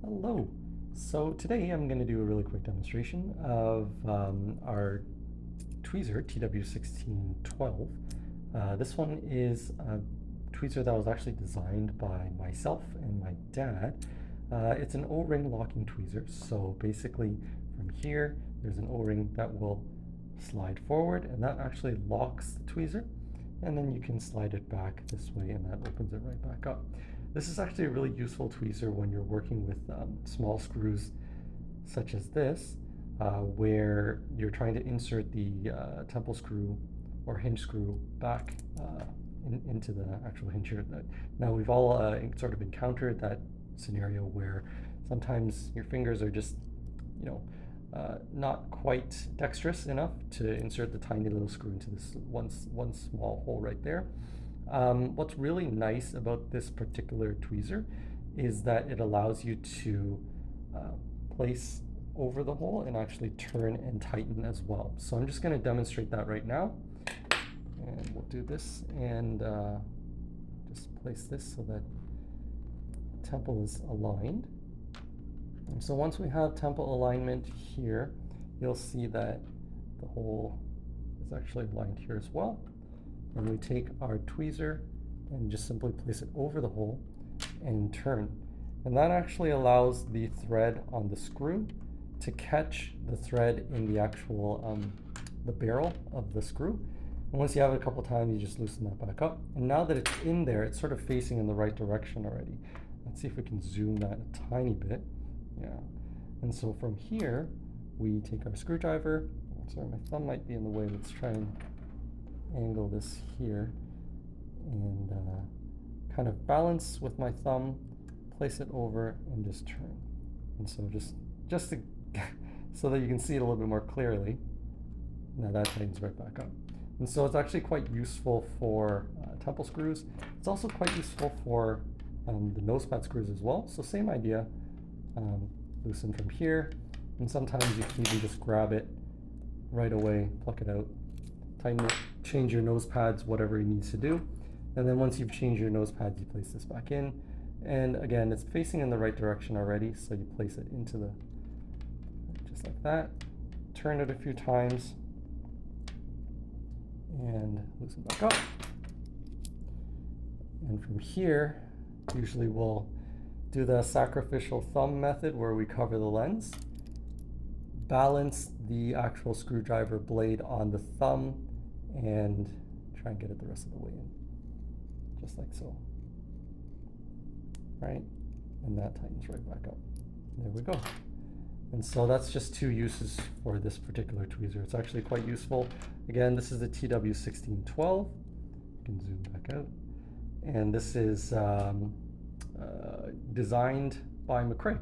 Hello. So today I'm going to do a really quick demonstration of our tweezer TW1612. This one is a tweezer that was actually designed by myself and my dad. It's an O-ring locking tweezer, so basically from here there's an O-ring that will slide forward and that actually locks the tweezer, and then you can slide it back this way and that opens it right back up. This is actually a really useful tweezer when you're working with small screws such as this, where you're trying to insert the temple screw or hinge screw back into the actual hinge here. Now we've all sort of encountered that scenario where sometimes your fingers are just, not quite dexterous enough to insert the tiny little screw into this one small hole right there. What's really nice about this particular tweezer is that it allows you to place over the hole and actually turn and tighten as well. So I'm just going to demonstrate that right now, and we'll do this and just place this so that the temple is aligned. And so once we have temple alignment here, you'll see that the hole is actually aligned here as well. And we take our tweezer and just simply place it over the hole and turn. And that actually allows the thread on the screw to catch the thread in the actual the barrel of the screw. And once you have it a couple times, you just loosen that back up. And now that it's in there, it's sort of facing in the right direction already. Let's see if we can zoom that a tiny bit. Yeah. And so from here, we take our screwdriver. Sorry, my thumb might be in the way. Let's try and angle this here and kind of balance with my thumb, place it over and just turn. And so just to so that you can see it a little bit more clearly. Now that tightens right back up. And so it's actually quite useful for temple screws. It's also quite useful for the nose pad screws as well. So same idea, loosen from here, and sometimes you can even just grab it right away, pluck it out, tighten it, change your nose pads, whatever it needs to do. And then once you've changed your nose pads, you place this back in. And again, it's facing in the right direction already, so you place it into the, just like that, turn it a few times, and loosen back up. And from here, usually we'll do the sacrificial thumb method where we cover the lens, balance the actual screwdriver blade on the thumb, and try and get it the rest of the way in, just like so. Right? And that tightens right back up. There we go. And so that's just two uses for this particular tweezer. It's actually quite useful. Again, this is the TW1612. You can zoom back out. And this is designed by McRae.